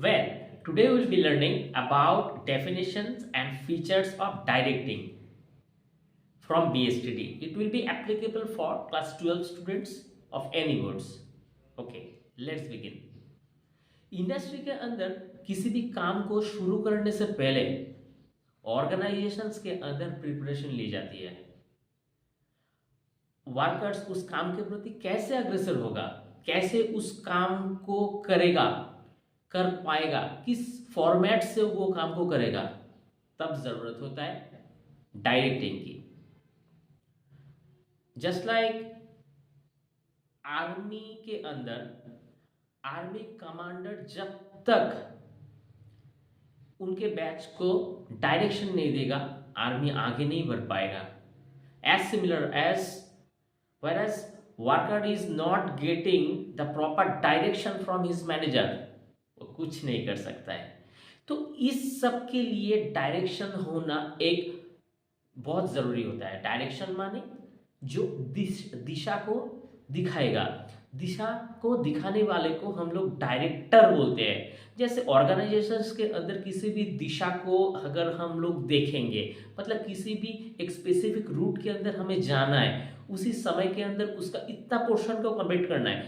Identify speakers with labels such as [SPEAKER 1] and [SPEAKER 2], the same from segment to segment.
[SPEAKER 1] Well, today we will be learning about definitions and features of directing from BSTD. It will be applicable for class 12 students of any boards. Okay, let's begin. Industry के अंदर किसी भी काम को शुरू करने से पहले ऑर्गेनाइजेशंस के अंदर प्रिपरेशन ली जाती है। वर्कर्स उस काम के प्रति कैसे अग्रसर होगा, कैसे उस काम को करेगा, कर पाएगा, किस फॉर्मेट से वो काम को करेगा, तब जरूरत होता है डायरेक्टिंग की। जस्ट लाइक आर्मी के अंदर आर्मी कमांडर जब तक उनके बैच को डायरेक्शन नहीं देगा, आर्मी आगे नहीं बढ़ पाएगा। As similar as whereas worker is not getting the proper direction from his manager, वो कुछ नहीं कर सकता है। तो इस सब के लिए डायरेक्शन होना एक बहुत जरूरी होता है। डायरेक्शन माने जो दिशा को दिखाएगा, दिशा को दिखाने वाले को हम लोग डायरेक्टर बोलते हैं। जैसे ऑर्गेनाइजेशंस के अंदर किसी भी दिशा को अगर हम लोग देखेंगे, मतलब किसी भी एक स्पेसिफिक रूट के अंदर हमें जाना है, उसी समय के अंदर उसका इतना पोर्शन को कंप्लीट करना है,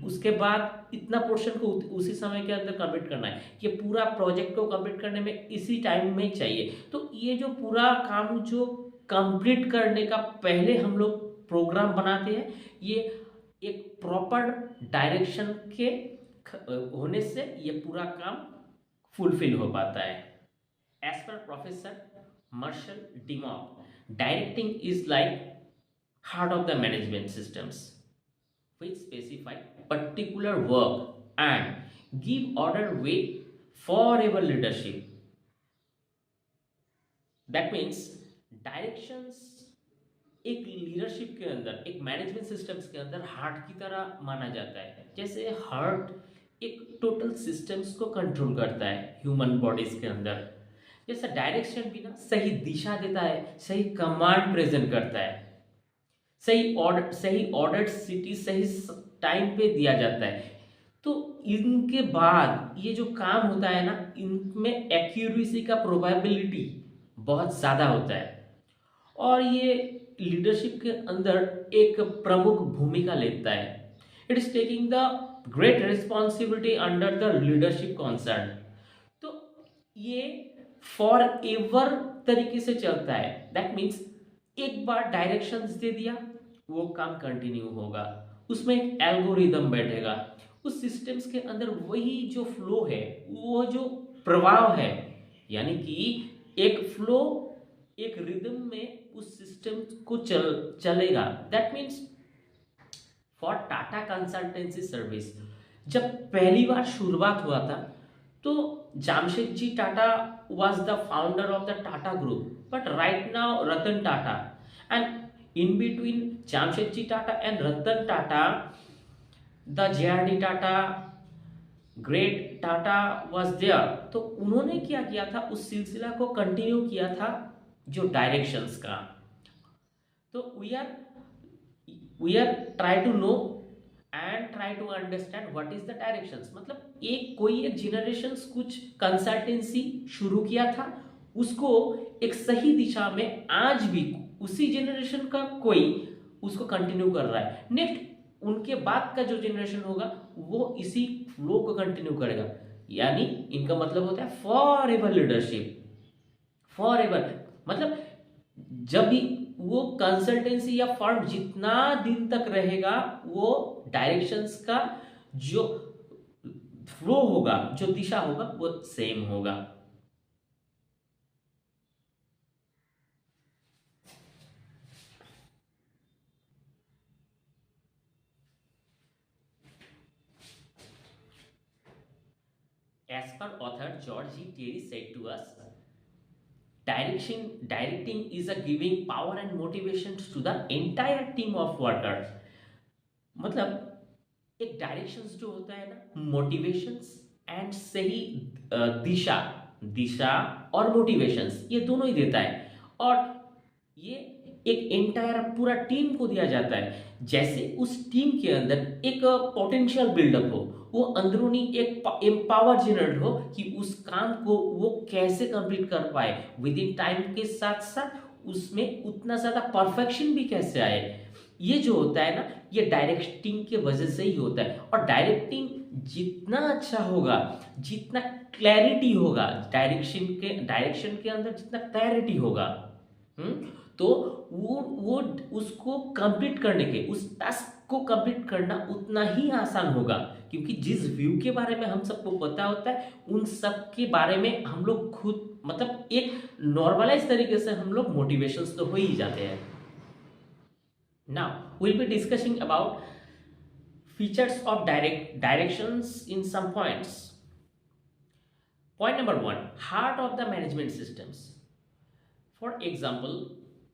[SPEAKER 1] उसके बाद इतना पोर्शन को उसी समय के अंदर कंप्लीट करना है, ये पूरा प्रोजेक्ट को कंप्लीट करने में इसी टाइम में चाहिए। तो ये जो पूरा काम जो कंप्लीट करने का पहले हम लोग प्रोग्राम बनाते हैं, ये एक प्रॉपर डायरेक्शन के होने से ये पूरा काम फुलफिल हो पाता है। एज पर professor Marshall Dimock, directing is like heart of the management systems which specify particular work and give order with forever leadership. That means directions एक लीडरशिप के अंदर, एक मैनेजमेंट सिस्टम्स के अंदर हार्ट की तरह माना जाता है। जैसे हार्ट एक टोटल सिस्टम्स को कंट्रोल करता है ह्यूमन बॉडीज के अंदर, जैसा डायरेक्शन भी ना सही दिशा देता है, सही कमांड प्रेजेंट करता है, सही ऑर्डर सिटी सही टाइम पे दिया जाता है। तो इनके बाद ये जो काम होता है ना, इनमें एक्यूरेसी का प्रोबेबिलिटी बहुत ज़्यादा होता है और ये लीडरशिप के अंदर एक प्रमुख भूमिका लेता है। It is taking the great responsibility under the leadership concern. तो ये फॉर एवर तरीके से चलता है। दैट मीन्स एक बार डायरेक्शंस दे दिया, वो काम कंटिन्यू होगा, उसमें एक एल्गोरिदम बैठेगा, उस सिस्टम्स के अंदर वही जो फ्लो है, वो जो प्रवाह है, यानी कि एक फ्लो एक रिदम में उस सिस्टम को चलेगा। That means for Tata consultancy service जब पहली बार शुरुआत हुआ था, तो जामशेदजी Tata was the founder of the Tata Group, but right now Ratan Tata, and in between Jamshedji Tata and Ratan Tata, the JRD Tata, Great Tata was there। तो उन्होंने क्या किया था, उस सिलसिला को कंटिन्यू किया था जो डायरेक्शंस का। तो we are try to know and try to understand what is the directions। मतलब कोई एक जनरेशंस कुछ कंसल्टेंसी शुरू किया था, उसको एक सही दिशा में आज भी उसी जनरेशन का कोई उसको कंटिन्यू कर रहा है। नेक्स्ट उनके बाद का जो जनरेशन होगा वो इसी फ्लो को कंटिन्यू करेगा। यानी इनका मतलब होता है for ever leadership. For ever मतलब जब भी वो कंसल्टेंसी या फर्म जितना दिन तक रहेगा, वो डायरेक्शंस का जो फ्लो होगा, जो दिशा होगा, वो सेम होगा। As per author George G. Terry said to us, directing is a giving power and motivations to the entire team of workers। मतलब एक डायरेक्शंस जो होता है ना, मोटिवेशंस एंड सही दिशा और मोटिवेशंस, ये दोनों ही देता है। और ये एक एंटायर पूरा टीम को दिया जाता है। जैसे उस टीम के अंदर एक पोटेंशियल बिल्डअप हो, वो अंदरूनी एक पावर जनरेट हो कि उस काम को वो कैसे कंप्लीट कर पाए विद इन टाइम के साथ साथ उसमें उतना ज्यादा परफेक्शन भी कैसे आए। ये जो होता है ना, ये डायरेक्टिंग के वजह से ही होता है। और डायरेक्टिंग जितना अच्छा होगा, जितना क्लैरिटी होगा, डायरेक्शन के अंदर जितना क्लैरिटी होगा, तो वो उसको कंप्लीट करने के, उस टास्क को कंप्लीट करना उतना ही आसान होगा। क्योंकि जिस व्यू के बारे में हम सबको पता होता है, उन सब के बारे में हम लोग खुद मतलब एक नॉर्मलाइज तरीके से हम लोग मोटिवेशंस तो हो ही जाते हैं। Now we'll be discussing about features of directions in some points. Point number 1, heart of the management systems. For example,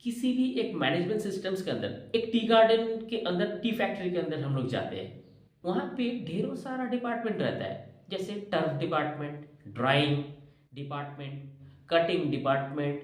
[SPEAKER 1] किसी भी एक मैनेजमेंट सिस्टम्स के अंदर, एक टी गार्डन के अंदर, टी फैक्ट्री के अंदर हम लोग जाते हैं, वहां पे ढेरों सारा डिपार्टमेंट रहता है। जैसे turf department, drawing department, cutting department,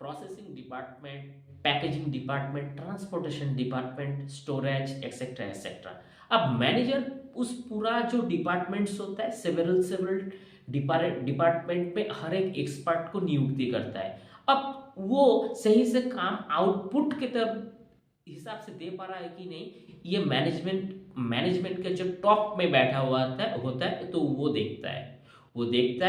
[SPEAKER 1] processing department, packaging department, transportation department, storage etcetera etcetera. अब मैनेजर उस पूरा जो डिपार्टमेंट्स होता है, सेवरल डिपार्टमेंट में हर एक एक्सपर्ट को नियुक्ति करता है। अब वो सही से काम आउटपुट के तरफ हिसाब से दे पा रहा है कि नहीं, ये मैनेजमेंट के जो टॉप में बैठा हुआ होता है तो वो देखता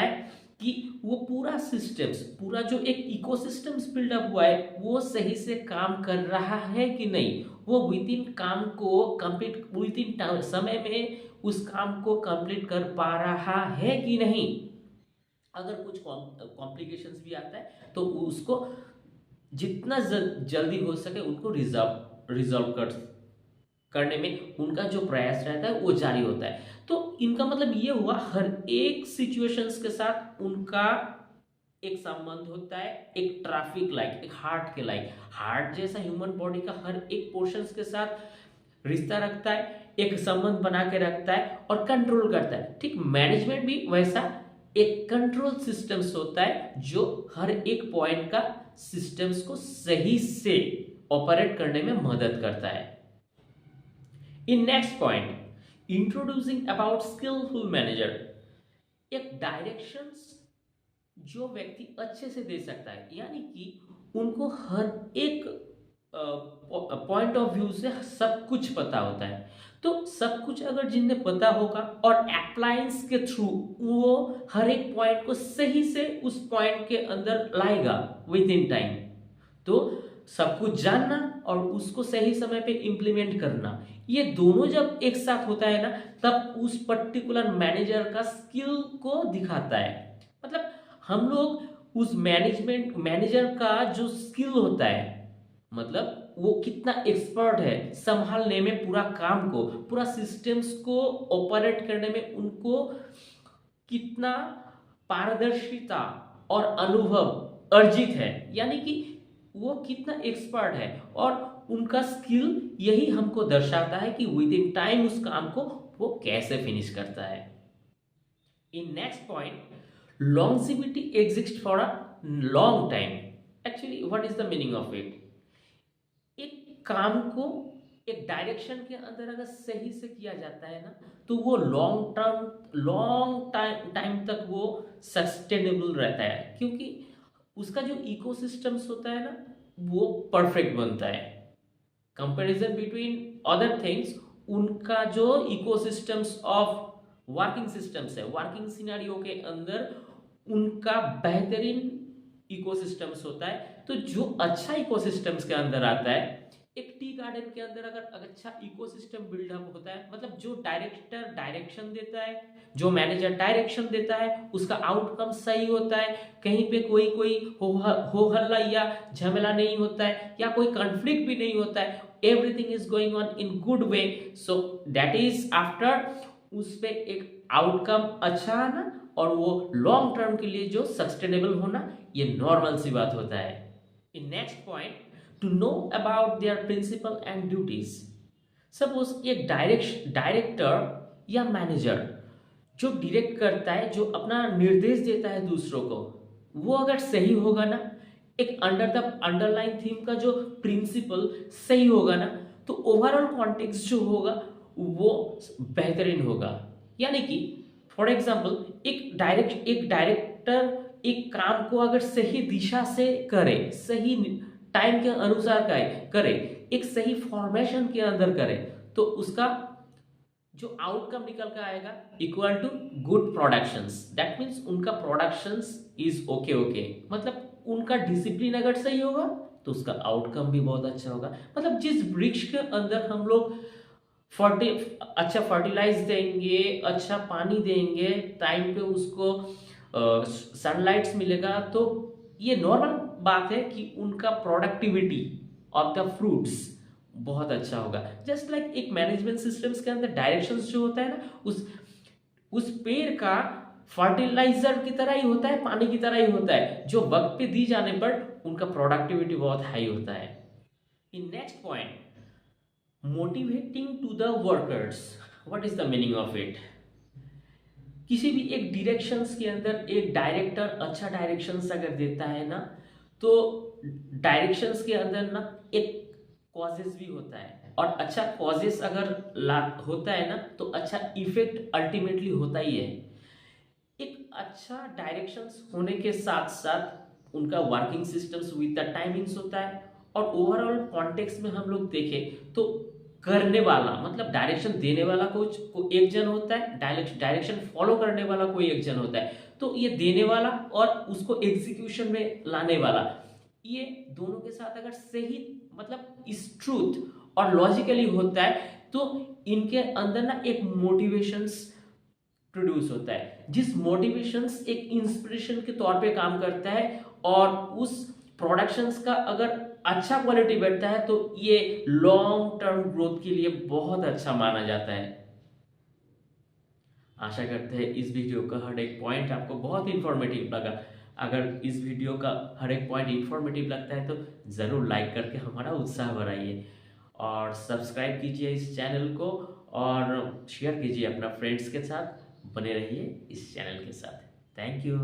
[SPEAKER 1] है कि वो पूरा सिस्टम्स, पूरा जो एक इकोसिस्टम्स बिल्डअप हुआ है, वो सही से काम कर रहा है कि नहीं, वो विद इन काम को कंप्लीट, विद इन समय में उस काम को कंप्लीट कर पा रहा है कि नहीं। अगर कुछ कॉम्प्लिकेशंस भी आता है तो उसको जितना जल्दी हो सके उनको रिजॉल्व करने में उनका जो प्रयास रहता है वो जारी होता है। तो इनका मतलब ये हुआ, हर एक सिचुएशंस के साथ उनका एक संबंध होता है, एक ट्रैफिक लाइट, एक हार्ट के लाइट। हार्ट जैसा ह्यूमन बॉडी का हर एक पोर्शंस के साथ रिश्ता रखता है, एक संबंध बना के रखता है और कंट्रोल करता है। ठीक मैनेजमेंट भी वैसा एक कंट्रोल सिस्टम्स होता है जो हर एक पॉइंट का सिस्टम्स को सही से ऑपरेट करने में मदद करता है। In next point, introducing about skillful manager, एक डायरेक्शंस जो व्यक्ति अच्छे से दे सकता है, यानी कि उनको हर एक पॉइंट ऑफ व्यू से सब कुछ पता होता है। तो सब कुछ अगर जिन्हें पता होगा और अप्लायंस के थ्रू वो हर एक पॉइंट को सही से उस पॉइंट के अंदर लाएगा विद इन टाइम, तो सब कुछ जानना और उसको सही समय पे इम्प्लीमेंट करना, ये दोनों जब एक साथ होता है ना, तब उस पर्टिकुलर मैनेजर का स्किल को दिखाता है। मतलब हम लोग उस मैनेजर का जो स्किल होता है, मतलब वो कितना एक्सपर्ट है संभालने में पूरा काम को, पूरा सिस्टम्स को ऑपरेट करने में, उनको कितना पारदर्शिता और अनुभव अर्जित है, यानी कि वो कितना एक्सपर्ट है। और उनका स्किल यही हमको दर्शाता है कि विद इन टाइम उस काम को वो कैसे फिनिश करता है। In next point, longevity exists for a long time. Actually, what is the meaning of it? एक काम को एक डायरेक्शन के अंदर अगर सही से किया जाता है ना, तो वो लॉन्ग टाइम तक वो सस्टेनेबल रहता है, क्योंकि उसका जो इकोसिस्टम्स होता है ना, वो परफेक्ट बनता है। कंपैरिजन बिटवीन अदर थिंग्स, उनका जो इकोसिस्टम्स ऑफ वर्किंग सिस्टम्स है, वर्किंग सिनेरियो के अंदर उनका बेहतरीन इकोसिस्टम्स होता है। तो जो अच्छा इकोसिस्टम्स के अंदर आता है, एक टी गार्डन के अंदर अगर अच्छा इकोसिस्टम बिल्डअप होता है, मतलब जो डायरेक्टर डायरेक्शन देता है, जो मैनेजर डायरेक्शन देता है, उसका आउटकम सही होता है, कहीं पे कोई हो हल्ला या झमेला नहीं होता है, या कोई कॉन्फ्लिक्ट भी नहीं होता है, everything is going on in good way, so that is after उस पे एक आउटकम अच्छा आना और वो लॉन्ग टर्म के लिए जो सस्टेनेबल होना, ये नॉर्मल सी बात होता है। In next point, to know about their principle and duties. Suppose एक डायरेक्टर या मैनेजर जो डायरेक्ट करता है, जो अपना निर्देश देता है दूसरों को, वो अगर सही होगा ना, एक अंडरलाइन थीम का जो प्रिंसिपल सही होगा ना, तो ओवरऑल कॉन्टेक्स्ट जो होगा वो बेहतरीन होगा। यानी कि फॉर एग्जाम्पल एक डायरेक्टर एक काम को अगर सही दिशा से करे, सही टाइम के अनुसार करे, एक सही फॉर्मेशन के अंदर करे, तो उसका जो आउटकम निकल कर आएगा equal to good productions. That means उनका प्रोडक्शंस इज ओके ओके, मतलब उनका डिसिप्लिन अगर सही होगा तो उसका आउटकम भी बहुत अच्छा होगा। मतलब जिस वृक्ष के अंदर हम लोग फर्टि अच्छा फर्टिलाइज देंगे, अच्छा पानी देंगे, टाइम पे उसको सनलाइट्स मिलेगा, तो ये नॉर्मल बात है कि उनका प्रोडक्टिविटी ऑफ द फ्रूट्स बहुत अच्छा होगा। जस्ट लाइक एक मैनेजमेंट सिस्टम्स के अंदर डायरेक्शंस जो होता है ना, उस पेड़ का फर्टिलाइजर की तरह ही होता है, पानी की तरह ही होता है, जो वक्त पे दी जाने पर उनका प्रोडक्टिविटी बहुत हाई होता है। In next point, motivating to the workers, what is the meaning of it? किसी भी एक डायरेक्शंस के अंदर एक डायरेक्टर अच्छा डायरेक्शंस अगर देता है ना, तो डायरेक्शंस के अंदर ना एक कॉजेस भी होता है, और अच्छा कॉजेस अगर होता है ना, तो अच्छा इफेक्ट अल्टीमेटली होता ही है। एक अच्छा डायरेक्शंस होने के साथ साथ उनका working systems with the timings होता है, और ओवरऑल कॉन्टेक्स्ट में हम लोग देखें तो करने वाला मतलब डायरेक्शन देने वाला को एक जन होता है, डायरेक्शन फॉलो करने वाला कोई एक जन होता है। तो ये देने वाला और उसको एग्जीक्यूशन में लाने वाला, ये दोनों के साथ अगर सही मतलब इस ट्रूथ और लॉजिकली होता है, तो इनके अंदर ना एक मोटिवेशंस प्रोड्यूस होता है, जिस मोटिवेशंस एक इंस्पिरेशन के तौर पे काम करता है, और उस प्रोडक्शंस का अगर अच्छा क्वालिटी बैठता है तो ये लॉन्ग टर्म ग्रोथ के लिए बहुत अच्छा माना जाता है। आशा करते हैं इस वीडियो का हर एक पॉइंट आपको बहुत इंफॉर्मेटिव लगा। अगर इस वीडियो का हर एक पॉइंट इंफॉर्मेटिव लगता है तो ज़रूर लाइक करके हमारा उत्साह बढ़ाइए, और सब्सक्राइब कीजिए इस चैनल को, और शेयर कीजिए अपना फ्रेंड्स के साथ। बने रहिए इस चैनल के साथ। Thank you.